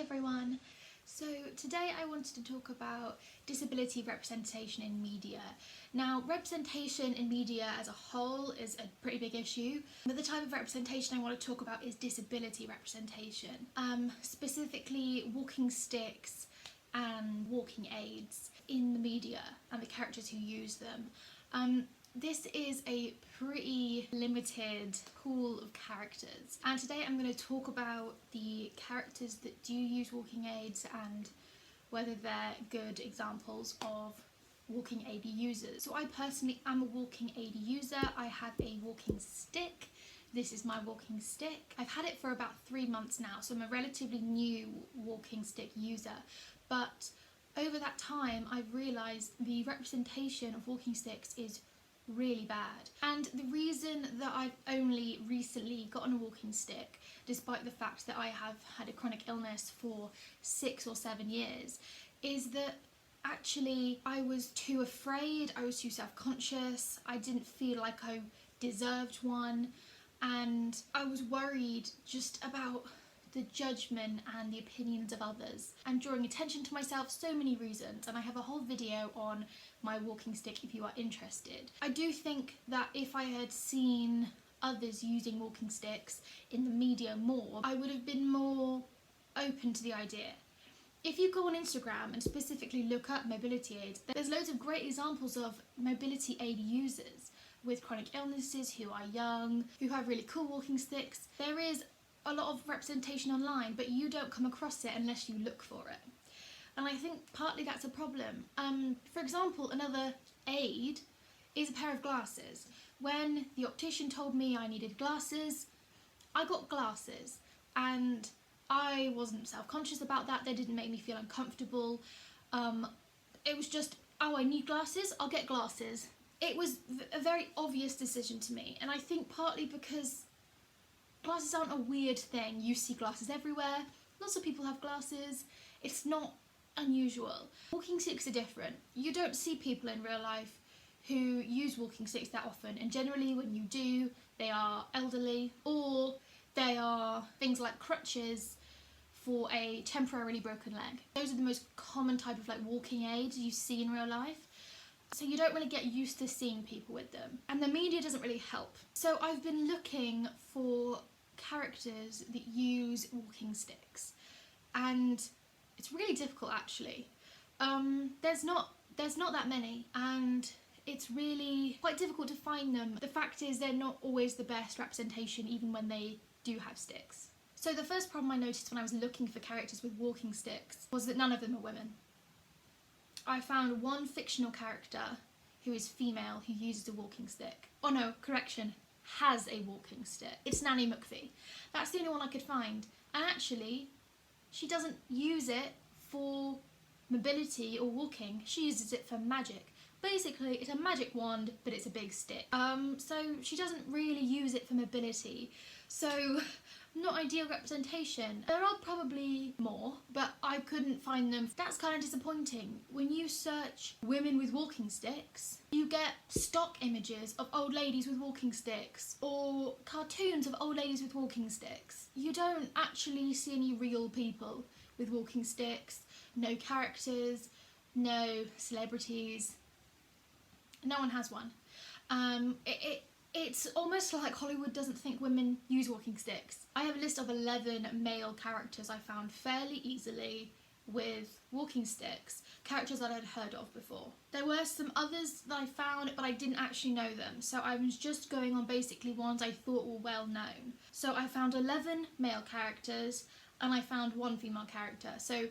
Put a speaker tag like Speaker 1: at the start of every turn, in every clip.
Speaker 1: everyone. So today I wanted to talk about disability representation in media. Now, representation in media as a whole is a pretty big issue, but the type of representation I want to talk about is disability representation. Specifically walking sticks and walking aids in the media and the characters who use them. This is a pretty limited pool of characters, and today I'm going to talk about the characters that do use walking aids and whether they're good examples of walking aid users. So I personally am a walking aid user. I have a walking stick. This is my walking stick. I've had it for about 3 months now, so I'm a relatively new walking stick user, but over that time I've realised the representation of walking sticks is really bad. And the reason that I've only recently gotten a walking stick, despite the fact that I have had a chronic illness for 6 or 7 years, is that actually I was too afraid, I was too self-conscious, I didn't feel like I deserved one, and I was worried just about the judgment and the opinions of others and drawing attention to myself, so many reasons, and I have a whole video on my walking stick if you are interested. I do think that if I had seen others using walking sticks in the media more, I would have been more open to the idea. If you go on Instagram and specifically look up mobility aids, there's loads of great examples of mobility aid users with chronic illnesses who are young, who have really cool walking sticks. There is a lot of representation online, but you don't come across it unless you look for it. And I think partly that's a problem. For example, another aid is a pair of glasses. When the optician told me I needed glasses, I got glasses, and I wasn't self-conscious about that. They didn't make me feel uncomfortable. It was just, oh, I need glasses, I'll get glasses. It was a very obvious decision to me, and I think partly because glasses aren't a weird thing. You see glasses everywhere. Lots of people have glasses. It's not unusual. Walking sticks are different. You don't see people in real life who use walking sticks that often, and generally when you do, they are elderly, or they are things like crutches for a temporarily broken leg. Those are the most common type of walking aids you see in real life. So you don't really get used to seeing people with them, and the media doesn't really help. So I've been looking for characters that use walking sticks, and it's really difficult actually. There's not that many, and it's really quite difficult to find them. The fact is they're not always the best representation even when they do have sticks. So the first problem I noticed when I was looking for characters with walking sticks was that none of them are women. I found one fictional character who is female who uses a walking stick. Oh no, correction, has a walking stick. It's Nanny Mcphee. That's the only one I could find. And actually, she doesn't use it for mobility or walking. She uses it for magic. Basically, it's a magic wand, but it's a big stick. So she doesn't really use it for mobility. So, not ideal representation. There are probably more, but I couldn't find them. That's kind of disappointing. When you search women with walking sticks, you get stock images of old ladies with walking sticks, or cartoons of old ladies with walking sticks. You don't actually see any real people with walking sticks, no characters, no celebrities. No one has one. It's almost like Hollywood doesn't think women use walking sticks. I have a list of 11 male characters I found fairly easily with walking sticks, characters that I'd heard of before. There were some others that I found, but I didn't actually know them, so I was just going on basically ones I thought were well known. So I found 11 male characters, and I found one female character. So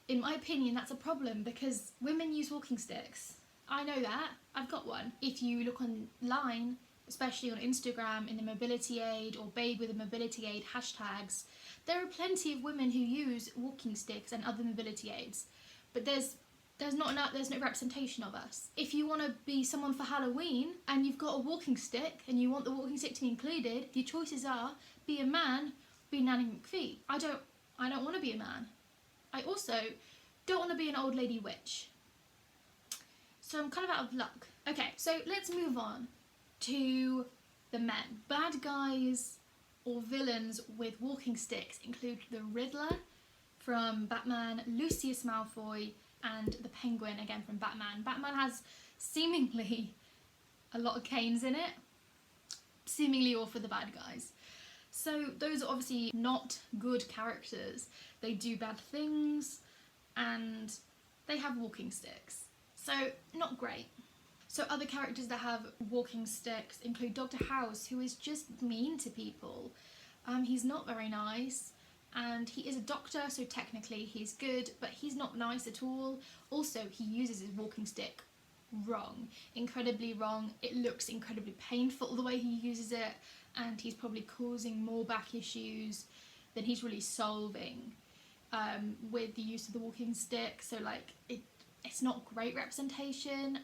Speaker 1: in my opinion, that's a problem, because women use walking sticks. I know that. I've got one. If you look online, especially on Instagram in the mobility aid or babe with a mobility aid hashtags, there are plenty of women who use walking sticks and other mobility aids, but there's no representation of us. If you want to be someone for Halloween and you've got a walking stick and you want the walking stick to be included, your choices are be a man, be Nanny Mcphee. I don't want to be a man. I also don't want to be an old lady witch. So I'm kind of out of luck. Okay, so let's move on to the men. Bad guys or villains with walking sticks include the Riddler from Batman, Lucius Malfoy, and the Penguin, again from Batman. Batman has seemingly a lot of canes in it, seemingly all for the bad guys. So those are obviously not good characters. They do bad things and they have walking sticks. So not great. So other characters that have walking sticks include Dr. House, who is just mean to people. He's not very nice, and he is a doctor, so technically he's good, but he's not nice at all. Also, he uses his walking stick wrong, incredibly wrong. It looks incredibly painful the way he uses it, and he's probably causing more back issues than he's really solving with the use of the walking stick. So like it's not great representation.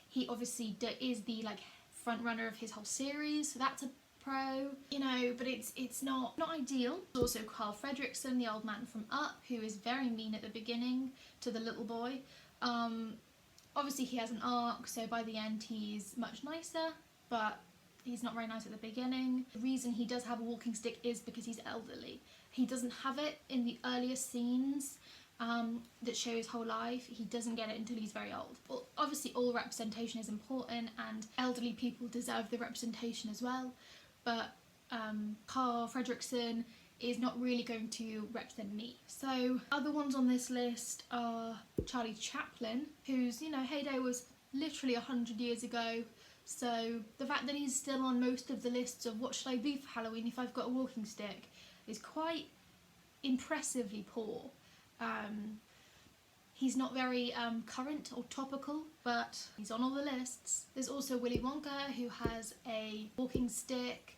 Speaker 1: He obviously is the like front runner of his whole series, so that's a pro, you know, but it's not ideal. There's also Carl Frederickson, the old man from Up, who is very mean at the beginning to the little boy. Obviously he has an arc, so by the end he's much nicer, but he's not very nice at the beginning. The reason he does have a walking stick is because he's elderly. He doesn't have it in the earlier scenes that show his whole life. He doesn't get it until he's very old. Well, obviously all representation is important and elderly people deserve the representation as well, but Carl Frederickson is not really going to represent me. So other ones on this list are Charlie Chaplin, whose, you know, heyday was literally 100 years ago. So the fact that he's still on most of the lists of what should I be for Halloween if I've got a walking stick is quite impressively poor. He's not very current or topical, but he's on all the lists. There's also Willy Wonka, who has a walking stick,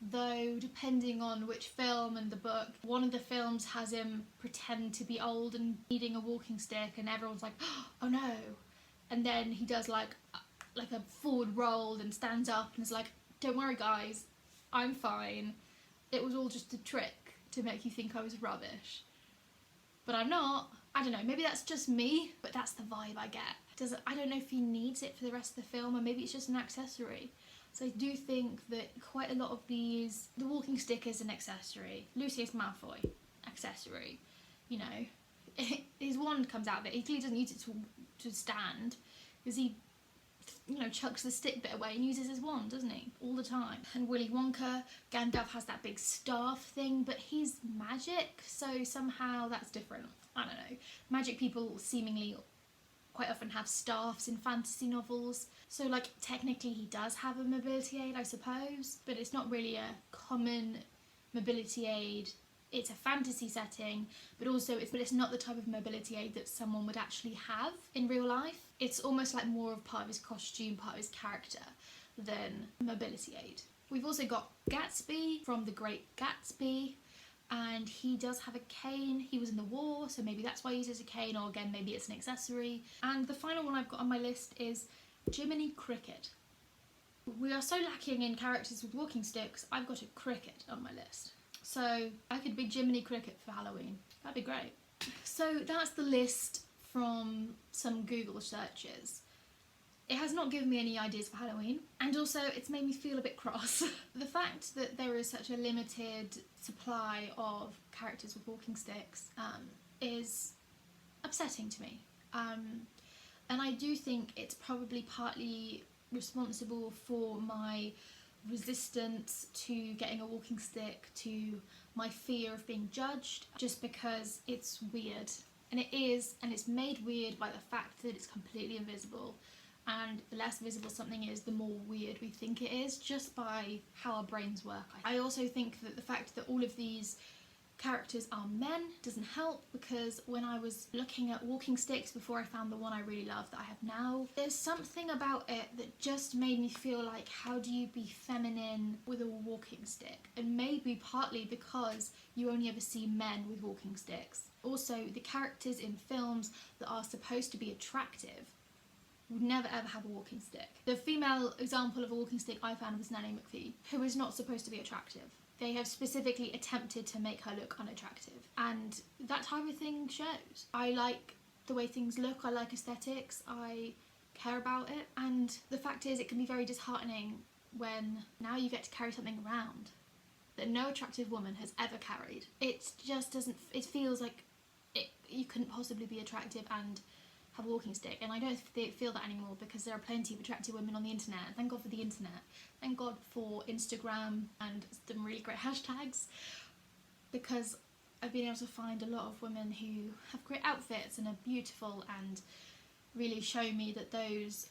Speaker 1: though depending on which film and the book, one of the films has him pretend to be old and needing a walking stick, and everyone's like, oh no, and then he does like a forward roll and stands up and is like, don't worry guys, I'm fine, it was all just a trick to make you think I was rubbish. But I'm not. I don't know, maybe that's just me, but that's the vibe I get. I don't know if he needs it for the rest of the film, or maybe it's just an accessory. So I do think that quite a lot of these, the walking stick is an accessory. Lucius Malfoy, accessory. You know, his wand comes out of it. He clearly doesn't use it to stand, because he, you know, chucks the stick bit away and uses his wand, doesn't he? All the time. And Willy Wonka, Gandalf has that big staff thing, but he's magic, so somehow that's different. I don't know. Magic people seemingly quite often have staffs in fantasy novels, so like technically he does have a mobility aid, I suppose, but it's not really a common mobility aid. It's a fantasy setting, but also it's not the type of mobility aid that someone would actually have in real life. It's almost like more of part of his costume, part of his character, than mobility aid. We've also got Gatsby from The Great Gatsby, and he does have a cane. He was in the war, so maybe that's why he uses a cane, or again, maybe it's an accessory. And the final one I've got on my list is Jiminy Cricket. We are so lacking in characters with walking sticks, I've got a cricket on my list. So I could be Jiminy Cricket for Halloween. That'd be great. So that's the list from some Google searches. It has not given me any ideas for Halloween, and also it's made me feel a bit cross. The fact that there is such a limited supply of characters with walking sticks is upsetting to me. And I do think it's probably partly responsible for my resistance to getting a walking stick, to my fear of being judged, just because it's weird. And it is, and it's made weird by the fact that it's completely invisible. And the less visible something is, the more weird we think it is, just by how our brains work. I also think that the fact that all of these characters are men doesn't help, because when I was looking at walking sticks before I found the one I really love that I have now, there's something about it that just made me feel like, how do you be feminine with a walking stick? And maybe partly because you only ever see men with walking sticks. Also, the characters in films that are supposed to be attractive would never ever have a walking stick. The female example of a walking stick I found was Nanny Mcphee, who is not supposed to be attractive. They have specifically attempted to make her look unattractive, and that type of thing shows. I like the way things look, I like aesthetics, I care about it, and the fact is it can be very disheartening when now you get to carry something around that no attractive woman has ever carried. It just doesn't, it feels like you couldn't possibly be attractive and have a walking stick, and I don't feel that anymore, because there are plenty of attractive women on the internet. Thank God for the internet. Thank God for Instagram and some really great hashtags, because I've been able to find a lot of women who have great outfits and are beautiful and really show me that those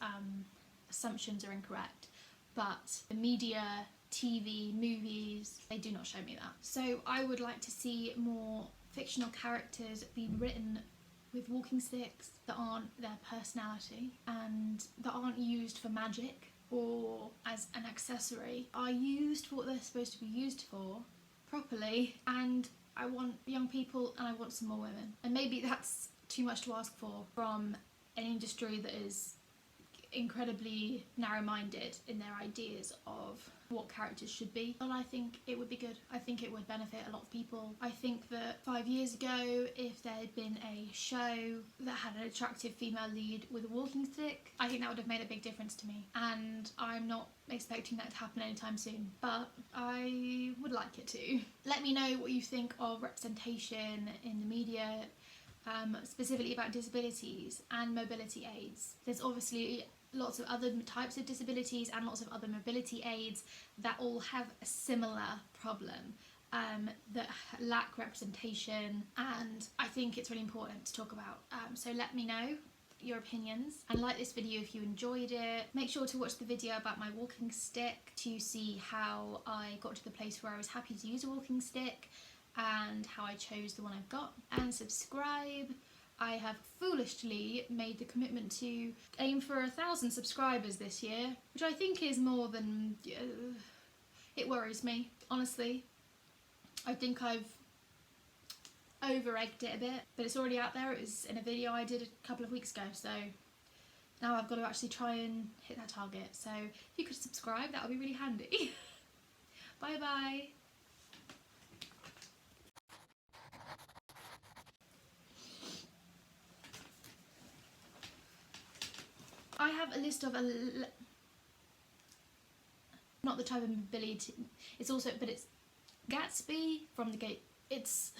Speaker 1: assumptions are incorrect. But the media, TV, movies, they do not show me that. So I would like to see more fictional characters being written with walking sticks that aren't their personality and that aren't used for magic or as an accessory, are used for what they're supposed to be used for properly. And I want young people, and I want some more women. And maybe that's too much to ask for from an industry that is incredibly narrow-minded in their ideas of what characters should be, but I think it would be good. I think it would benefit a lot of people. I think that 5 years ago, if there had been a show that had an attractive female lead with a walking stick, I think that would have made a big difference to me, and I'm not expecting that to happen anytime soon, but I would like it to. Let me know what you think of representation in the media, specifically about disabilities and mobility aids. There's obviously lots of other types of disabilities and lots of other mobility aids that all have a similar problem, that lack representation, and I think it's really important to talk about. So let me know your opinions, and like this video if you enjoyed it. Make sure to watch the video about my walking stick to see how I got to the place where I was happy to use a walking stick and how I chose the one I've got, and subscribe. I have foolishly made the commitment to aim for 1,000 subscribers this year, which I think is more than... it worries me, honestly. I think I've over-egged it a bit, but it's already out there. It was in a video I did a couple of weeks ago, so now I've got to actually try and hit that target. So if you could subscribe, that would be really handy. Bye bye. I have a list of not the type of mobility. It's also, but it's Gatsby from the Gate. It's